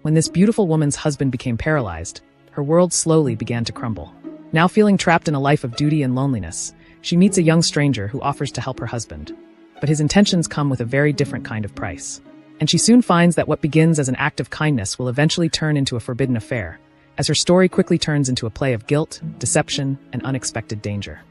When this beautiful woman's husband became paralyzed, her world slowly began to crumble. Now feeling trapped in a life of duty and loneliness, she meets a young stranger who offers to help her husband. But his intentions come with a very different kind of price. And she soon finds that what begins as an act of kindness will eventually turn into a forbidden affair, as her story quickly turns into a play of guilt, deception, and unexpected danger.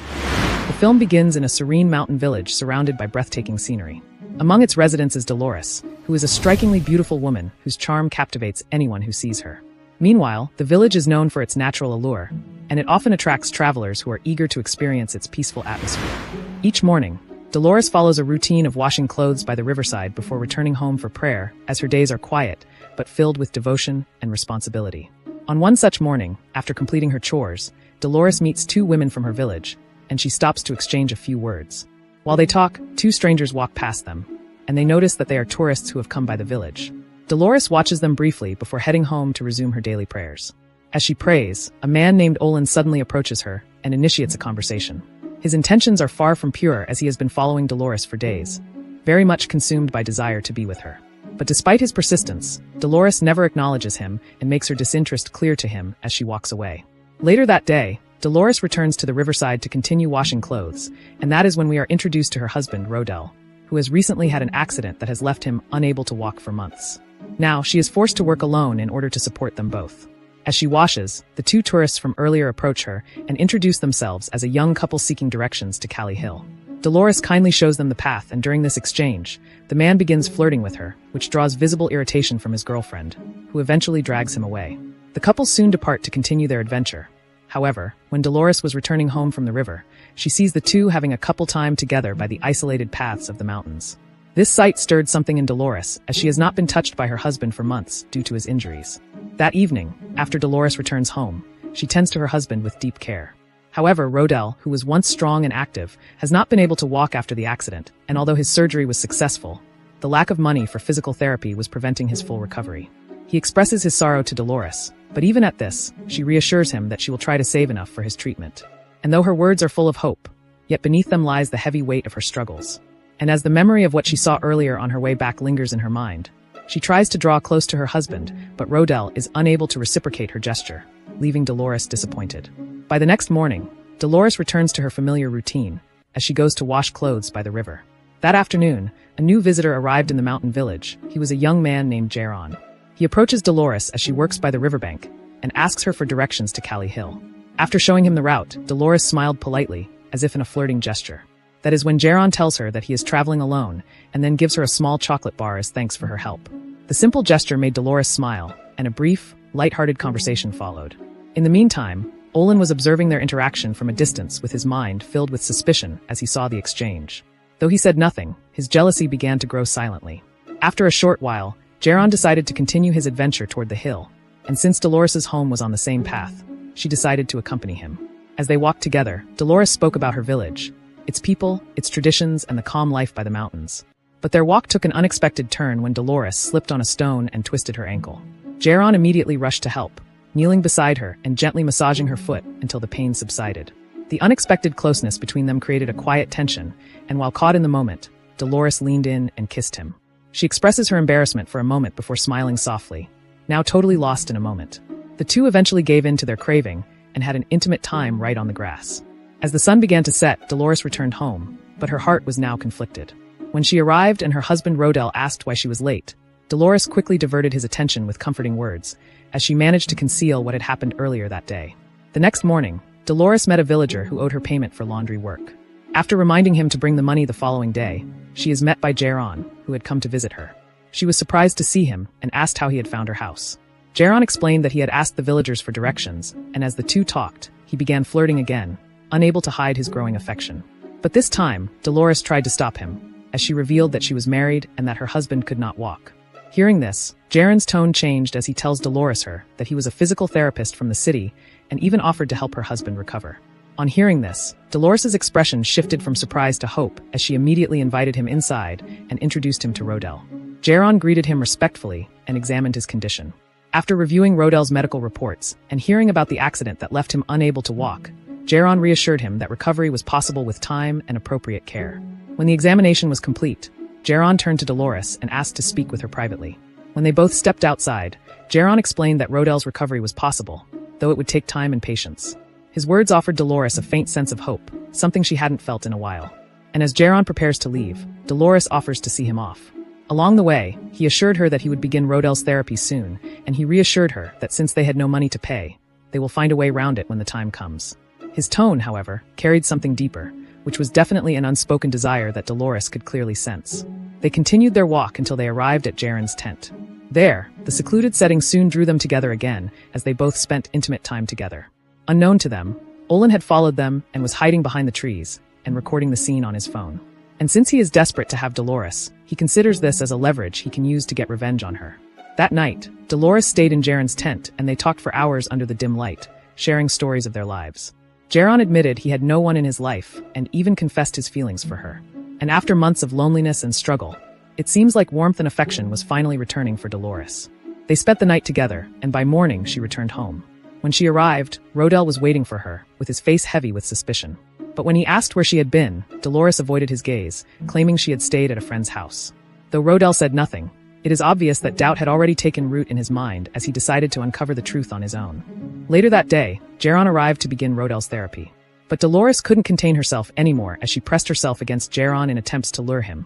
The film begins in a serene mountain village surrounded by breathtaking scenery. Among its residents is Dolores, who is a strikingly beautiful woman whose charm captivates anyone who sees her. Meanwhile, the village is known for its natural allure, and it often attracts travelers who are eager to experience its peaceful atmosphere. Each morning, Dolores follows a routine of washing clothes by the riverside before returning home for prayer, as her days are quiet, but filled with devotion and responsibility. On one such morning, after completing her chores, Dolores meets two women from her village, and she stops to exchange a few words. While they talk, two strangers walk past them, and they notice that they are tourists who have come by the village. Dolores watches them briefly before heading home to resume her daily prayers. As she prays, a man named Olin suddenly approaches her and initiates a conversation. His intentions are far from pure, as he has been following Dolores for days, very much consumed by desire to be with her. But despite his persistence, Dolores never acknowledges him and makes her disinterest clear to him as she walks away. Later that day, Dolores returns to the riverside to continue washing clothes, and that is when we are introduced to her husband, Rodel, who has recently had an accident that has left him unable to walk for months. Now, she is forced to work alone in order to support them both. As she washes, the two tourists from earlier approach her and introduce themselves as a young couple seeking directions to Cali Hill. Dolores kindly shows them the path, and during this exchange, the man begins flirting with her, which draws visible irritation from his girlfriend, who eventually drags him away. The couple soon depart to continue their adventure. However, when Dolores was returning home from the river, she sees the two having a couple time together by the isolated paths of the mountains. This sight stirred something in Dolores, as she has not been touched by her husband for months due to his injuries. That evening, after Dolores returns home, she tends to her husband with deep care. However, Rodel, who was once strong and active, has not been able to walk after the accident, and although his surgery was successful, the lack of money for physical therapy was preventing his full recovery. He expresses his sorrow to Dolores, but even at this, she reassures him that she will try to save enough for his treatment. And though her words are full of hope, yet beneath them lies the heavy weight of her struggles. And as the memory of what she saw earlier on her way back lingers in her mind, she tries to draw close to her husband, but Rodel is unable to reciprocate her gesture, leaving Dolores disappointed. By the next morning, Dolores returns to her familiar routine, as she goes to wash clothes by the river. That afternoon, a new visitor arrived in the mountain village. He was a young man named Jaron. He approaches Dolores as she works by the riverbank, and asks her for directions to Cali Hill. After showing him the route, Dolores smiled politely, as if in a flirting gesture. That is when Jaron tells her that he is traveling alone, and then gives her a small chocolate bar as thanks for her help. The simple gesture made Dolores smile, and a brief, light-hearted conversation followed. In the meantime, Olin was observing their interaction from a distance with his mind filled with suspicion as he saw the exchange. Though he said nothing, his jealousy began to grow silently. After a short while, Jaron decided to continue his adventure toward the hill, and since Dolores's home was on the same path, she decided to accompany him. As they walked together, Dolores spoke about her village, its people, its traditions, and the calm life by the mountains. But their walk took an unexpected turn when Dolores slipped on a stone and twisted her ankle. Jaron immediately rushed to help, kneeling beside her and gently massaging her foot until the pain subsided. The unexpected closeness between them created a quiet tension, and while caught in the moment, Dolores leaned in and kissed him. She expresses her embarrassment for a moment before smiling softly, now totally lost in a moment. The two eventually gave in to their craving and had an intimate time right on the grass. As the sun began to set, Dolores returned home, but her heart was now conflicted. When she arrived and her husband Rodel asked why she was late, Dolores quickly diverted his attention with comforting words, as she managed to conceal what had happened earlier that day. The next morning, Dolores met a villager who owed her payment for laundry work. After reminding him to bring the money the following day, she is met by Jaron, who had come to visit her. She was surprised to see him and asked how he had found her house. Jaron explained that he had asked the villagers for directions, and as the two talked, he began flirting again, unable to hide his growing affection. But this time, Dolores tried to stop him, as she revealed that she was married and that her husband could not walk. Hearing this, Jaron's tone changed as he tells Dolores that he was a physical therapist from the city and even offered to help her husband recover. On hearing this, Dolores's expression shifted from surprise to hope as she immediately invited him inside and introduced him to Rodel. Jaron greeted him respectfully and examined his condition. After reviewing Rodel's medical reports and hearing about the accident that left him unable to walk, Jaron reassured him that recovery was possible with time and appropriate care. When the examination was complete, Jaron turned to Dolores and asked to speak with her privately. When they both stepped outside, Jaron explained that Rodel's recovery was possible, though it would take time and patience. His words offered Dolores a faint sense of hope, something she hadn't felt in a while. And as Jaron prepares to leave, Dolores offers to see him off. Along the way, he assured her that he would begin Rodel's therapy soon, and he reassured her that since they had no money to pay, they will find a way round it when the time comes. His tone, however, carried something deeper, which was definitely an unspoken desire that Dolores could clearly sense. They continued their walk until they arrived at Jaron's tent. There, the secluded setting soon drew them together again, as they both spent intimate time together. Unknown to them, Olin had followed them and was hiding behind the trees and recording the scene on his phone. And since he is desperate to have Dolores, he considers this as a leverage he can use to get revenge on her. That night, Dolores stayed in Jaron's tent and they talked for hours under the dim light, sharing stories of their lives. Jaron admitted he had no one in his life and even confessed his feelings for her. And after months of loneliness and struggle, it seems like warmth and affection was finally returning for Dolores. They spent the night together, and by morning she returned home. When she arrived, Rodel was waiting for her, with his face heavy with suspicion. But when he asked where she had been, Dolores avoided his gaze, claiming she had stayed at a friend's house. Though Rodel said nothing, it is obvious that doubt had already taken root in his mind as he decided to uncover the truth on his own. Later that day, Jaron arrived to begin Rodel's therapy. But Dolores couldn't contain herself anymore as she pressed herself against Jaron in attempts to lure him,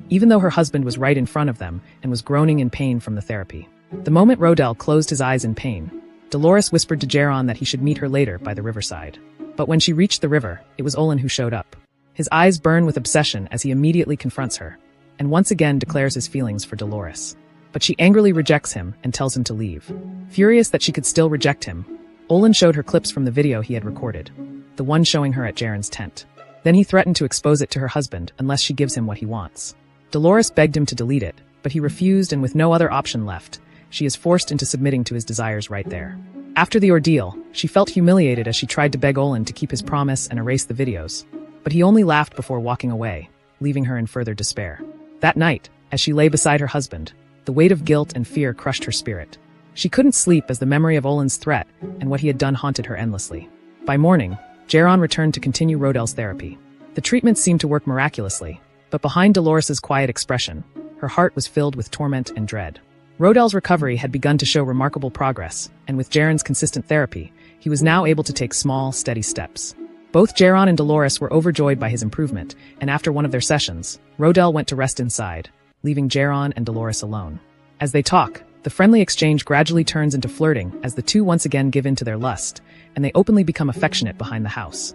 even though her husband was right in front of them and was groaning in pain from the therapy. The moment Rodel closed his eyes in pain, Dolores whispered to Jaron that he should meet her later by the riverside. But when she reached the river, it was Olin who showed up. His eyes burn with obsession as he immediately confronts her, and once again declares his feelings for Dolores. But she angrily rejects him and tells him to leave. Furious that she could still reject him, Olin showed her clips from the video he had recorded, the one showing her at Jaron's tent. Then he threatened to expose it to her husband unless she gives him what he wants. Dolores begged him to delete it, but he refused, and with no other option left, she is forced into submitting to his desires right there. After the ordeal, she felt humiliated as she tried to beg Olin to keep his promise and erase the videos, but he only laughed before walking away, leaving her in further despair. That night, as she lay beside her husband, the weight of guilt and fear crushed her spirit. She couldn't sleep as the memory of Olin's threat and what he had done haunted her endlessly. By morning, Jaron returned to continue Rodel's therapy. The treatment seemed to work miraculously, but behind Dolores's quiet expression, her heart was filled with torment and dread. Rodel's recovery had begun to show remarkable progress, and with Jaron's consistent therapy, he was now able to take small, steady steps. Both Jaron and Dolores were overjoyed by his improvement, and after one of their sessions, Rodel went to rest inside, leaving Jaron and Dolores alone. As they talk, the friendly exchange gradually turns into flirting as the two once again give in to their lust, and they openly become affectionate behind the house,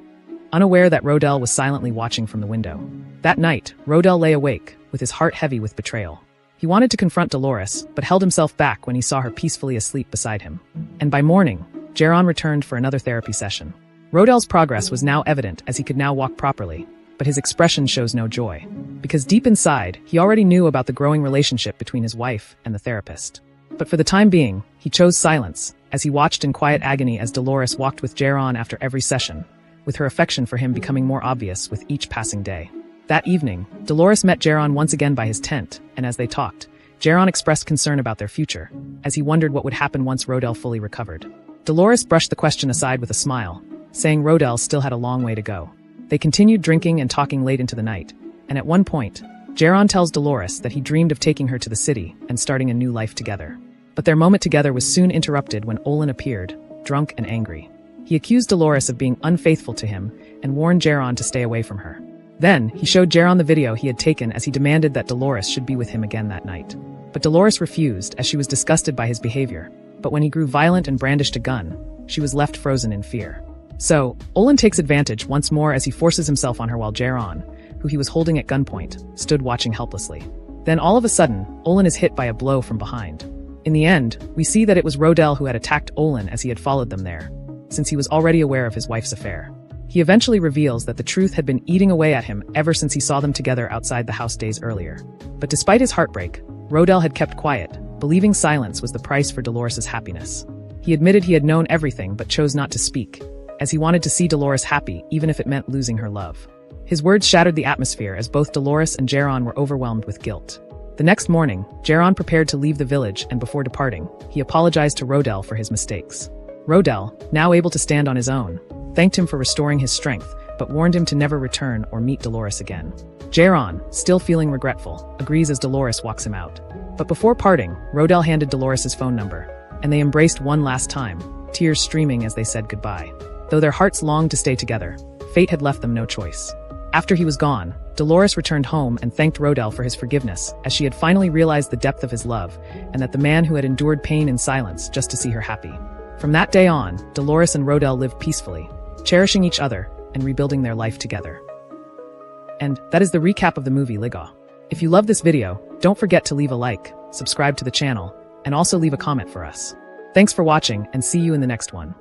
unaware that Rodel was silently watching from the window. That night, Rodel lay awake, with his heart heavy with betrayal. He wanted to confront Dolores, but held himself back when he saw her peacefully asleep beside him. And by morning, Jaron returned for another therapy session. Rodel's progress was now evident as he could now walk properly, but his expression shows no joy, because deep inside, he already knew about the growing relationship between his wife and the therapist. But for the time being, he chose silence, as he watched in quiet agony as Dolores walked with Jaron after every session, with her affection for him becoming more obvious with each passing day. That evening, Dolores met Jaron once again by his tent, and as they talked, Jaron expressed concern about their future, as he wondered what would happen once Rodel fully recovered. Dolores brushed the question aside with a smile, saying Rodel still had a long way to go. They continued drinking and talking late into the night, and at one point, Jaron tells Dolores that he dreamed of taking her to the city and starting a new life together. But their moment together was soon interrupted when Olin appeared, drunk and angry. He accused Dolores of being unfaithful to him and warned Jaron to stay away from her. Then, he showed Jaron the video he had taken as he demanded that Dolores should be with him again that night. But Dolores refused as she was disgusted by his behavior, but when he grew violent and brandished a gun, she was left frozen in fear. So, Olin takes advantage once more as he forces himself on her while Jaron, who he was holding at gunpoint, stood watching helplessly. Then all of a sudden, Olin is hit by a blow from behind. In the end, we see that it was Rodel who had attacked Olin as he had followed them there, since he was already aware of his wife's affair. He eventually reveals that the truth had been eating away at him ever since he saw them together outside the house days earlier. But despite his heartbreak, Rodel had kept quiet, believing silence was the price for Dolores' happiness. He admitted he had known everything but chose not to speak, as he wanted to see Dolores happy even if it meant losing her love. His words shattered the atmosphere as both Dolores and Jaron were overwhelmed with guilt. The next morning, Jaron prepared to leave the village, and before departing, he apologized to Rodel for his mistakes. Rodel, now able to stand on his own, thanked him for restoring his strength, but warned him to never return or meet Dolores again. Jaron, still feeling regretful, agrees as Dolores walks him out. But before parting, Rodel handed Dolores' phone number, and they embraced one last time, tears streaming as they said goodbye. Though their hearts longed to stay together, fate had left them no choice. After he was gone, Dolores returned home and thanked Rodel for his forgiveness, as she had finally realized the depth of his love, and that the man who had endured pain in silence just to see her happy. From that day on, Dolores and Rodel lived peacefully, cherishing each other and rebuilding their life together. And that is the recap of the movie Ligaw. If you love this video, don't forget to leave a like, subscribe to the channel, and also leave a comment for us. Thanks for watching, and see you in the next one.